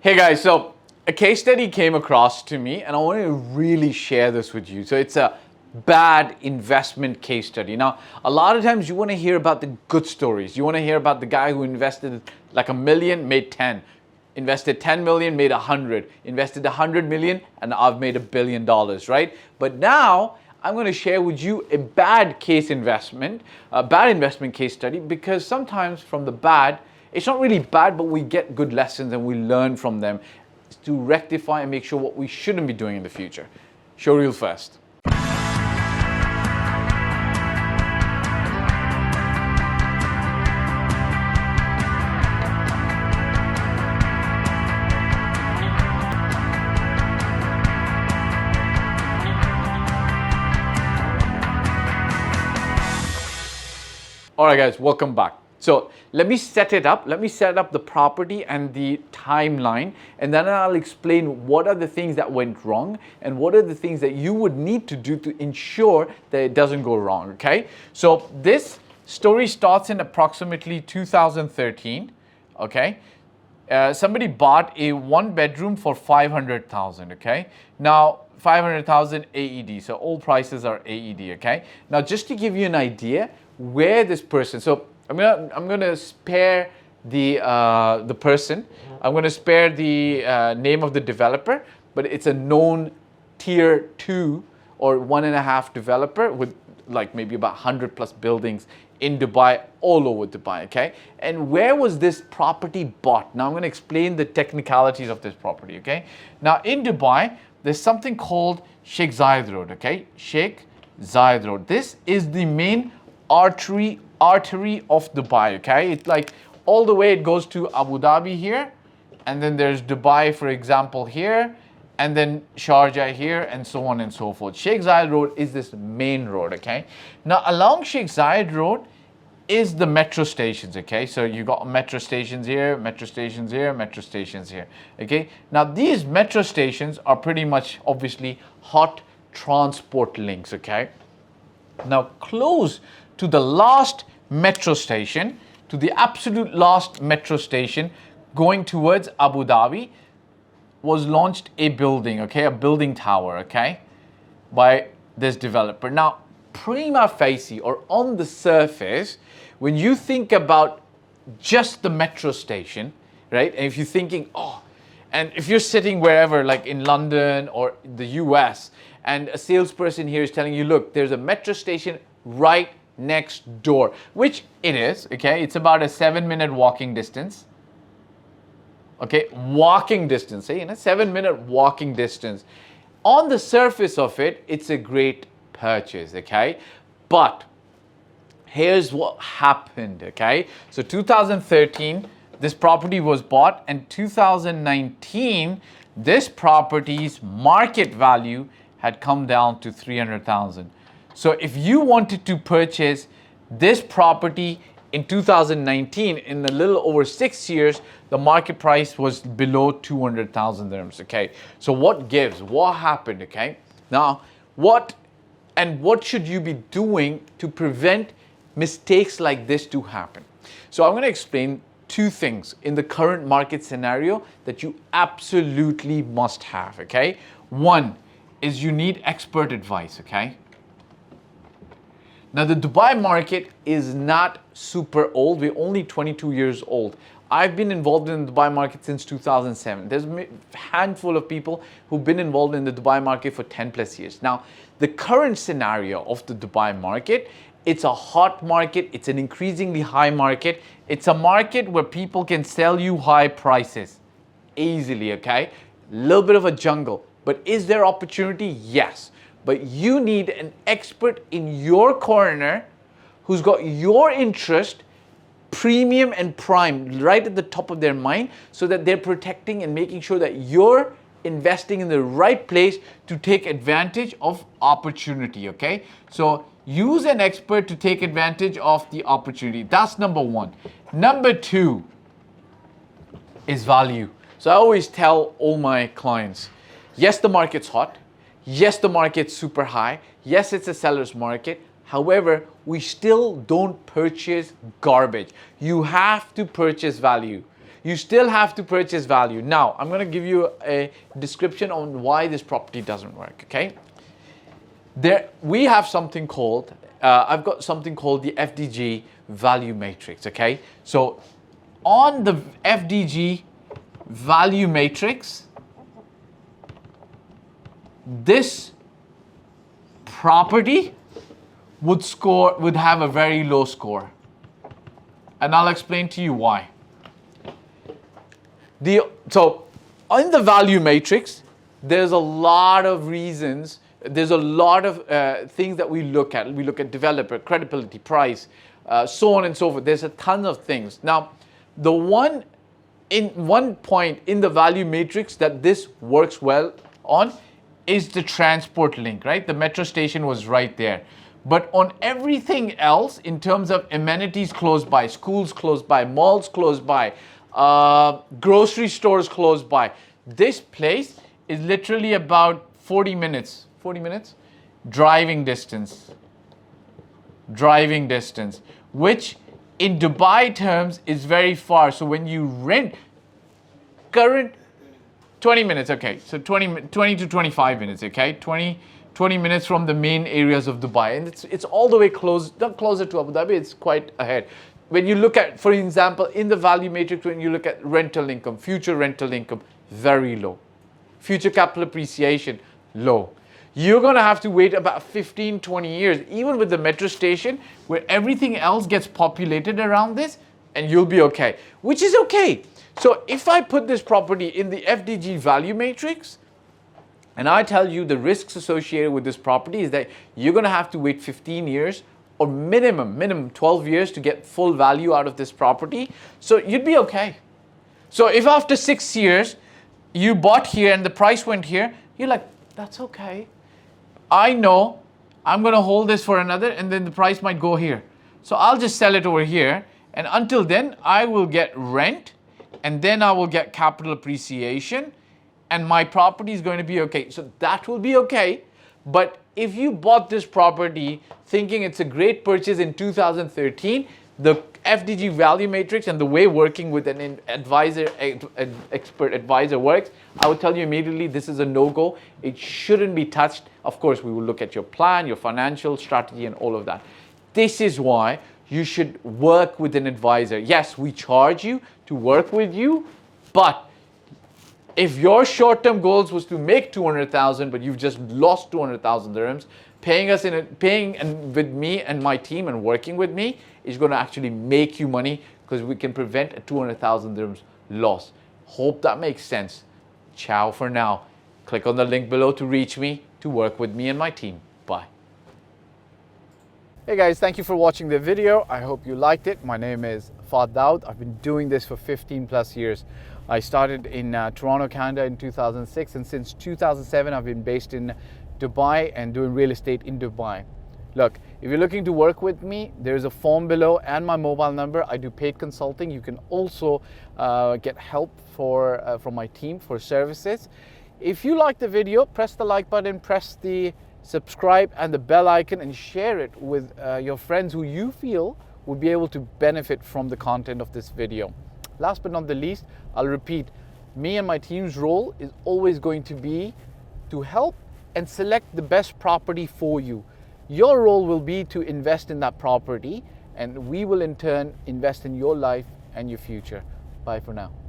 Hey guys, so a case study came across to me and I want to really share this with you. So it's a bad investment case study. Now, a lot of times you want to hear about the good stories. You want to hear about the guy who invested like a million, made 10. Invested 10 million, made 100. Invested 100 million and I've made $1 billion, right? But now I'm going to share with you a bad investment case study, because sometimes from the bad, it's not really bad, but we get good lessons and we learn from them to rectify and make sure what we shouldn't be doing in the future. Show reel first. All right, guys, welcome back. So let me set it up. Let me set up the property and the timeline, and then I'll explain what are the things that went wrong and what are the things that you would need to do to ensure that it doesn't go wrong, okay? So this story starts in approximately 2013, okay? Somebody bought a one bedroom for 500,000, okay? Now, 500,000 AED, so all prices are AED, okay? Now, just to give you an idea where this person, so I'm gonna spare the person. I'm gonna spare the name of the developer, but it's a known tier 2 or 1.5 developer with like maybe about 100 plus buildings in Dubai, all over Dubai, okay? And where was this property bought? Now I'm gonna explain the technicalities of this property, okay? Now in Dubai, there's something called Sheikh Zayed Road, okay? Sheikh Zayed Road. This is the main artery of Dubai, okay? It's like all the way it goes to Abu Dhabi here, and then there's Dubai, for example, here, and then Sharjah here, and so on and so forth. Sheikh Zayed Road is this main road, okay? Now along Sheikh Zayed Road is the metro stations, okay? So you got metro stations here, metro stations here, metro stations here, okay? Now these metro stations are pretty much obviously hot transport links, okay? Now close to the last metro station, to the absolute last metro station going towards Abu Dhabi, was launched a building, okay, a building tower, okay, by this developer. Now, prima facie, or on the surface, when you think about just the metro station, right, and if you're thinking, oh, and if you're sitting wherever, like in London or the US, and a salesperson here is telling you, look, there's a metro station right next door, which it is, okay? It's about a 7-minute walking distance, okay? Walking distance, say, 7-minute walking distance. On the surface of it, it's a great purchase, okay? But here's what happened, okay? So 2013, this property was bought, and 2019, this property's market value had come down to 300,000. So if you wanted to purchase this property in 2019, in a little over 6 years, the market price was below 200,000 dirhams, okay? So what gives? What happened, okay? Now, what should you be doing to prevent mistakes like this to happen? So I'm going to explain two things in the current market scenario that you absolutely must have, okay? One is you need expert advice, okay? Now, the Dubai market is not super old. We're only 22 years old. I've been involved in the Dubai market since 2007. There's a handful of people who've been involved in the Dubai market for 10 plus years. Now, the current scenario of the Dubai market, it's a hot market. It's an increasingly high market. It's a market where people can sell you high prices easily, okay? A little bit of a jungle. But is there opportunity? Yes. But you need an expert in your corner who's got your interest, premium and prime, right at the top of their mind, so that they're protecting and making sure that you're investing in the right place to take advantage of opportunity, okay? So use an expert to take advantage of the opportunity. That's number one. Number two is value. So I always tell all my clients, yes, the market's hot. Yes, the market's super high. Yes, it's a seller's market. However, we still don't purchase garbage. You have to purchase value. you still have to purchase value. Now, I'm going to give you a description on why this property doesn't work, okay? We have something called, I've got something called the FDG value matrix, okay? So on the FDG value matrix, this property would have a very low score. And I'll explain to you why. So in the value matrix, there's a lot of reasons, there's a lot of things that we look at. We look at developer, credibility, price, so on and so forth. There's a ton of things. Now, the one point in the value matrix that this works well on is the transport link, right? The metro station was right there. But on everything else, in terms of amenities close by, schools close by, malls close by, grocery stores close by, this place is literally about 40 minutes driving distance, which in Dubai terms is very far. So when you rent, current 20 minutes, okay, so 20 to 25 minutes, okay, 20 minutes from the main areas of Dubai, and it's all the way close, not closer to Abu Dhabi, it's quite ahead. When you look at, for example, in the value matrix, when you look at rental income, future rental income, very low. Future capital appreciation, low. You're going to have to wait about 15, 20 years, even with the metro station, where everything else gets populated around this, and you'll be okay, which is okay. So if I put this property in the FDG value matrix, and I tell you the risks associated with this property is that you're going to have to wait 15 years or minimum 12 years to get full value out of this property. So you'd be okay. So if after 6 years you bought here and the price went here, you're like, that's okay. I know I'm going to hold this for another, and then the price might go here. So I'll just sell it over here. And until then, I will get rent, and then I will get capital appreciation, and my property is going to be okay. So that will be okay. But if you bought this property thinking it's a great purchase in 2013, the FDG value matrix and the way working with an expert advisor works, I would tell you immediately this is a no-go. It shouldn't be touched. Of course, we will look at your plan, your financial strategy, and all of that. This is why you should work with an advisor. Yes, we charge you to work with you, but if your short-term goals was to make 200,000, but you've just lost 200,000 dirhams, paying with me and my team and working with me is going to actually make you money, because we can prevent a 200,000 dirhams loss. Hope that makes sense. Ciao for now. Click on the link below to reach me, to work with me and my team. Bye. Hey guys, thank you for watching the video. I hope you liked it. My name is Fahd Dawood. I've been doing this for 15 plus years. I started in Toronto, Canada in 2006, and since 2007 I've been based in Dubai and doing real estate in Dubai. Look, if you're looking to work with me, there's a form below and my mobile number. I do paid consulting. You can also get help from my team for services. If you like the video, press the like button, press the subscribe and the bell icon, and share it with your friends who you feel would be able to benefit from the content of this video. Last but not the least, I'll repeat, me and my team's role is always going to be to help and select the best property for you. Your role will be to invest in that property, and we will in turn invest in your life and your future. Bye for now.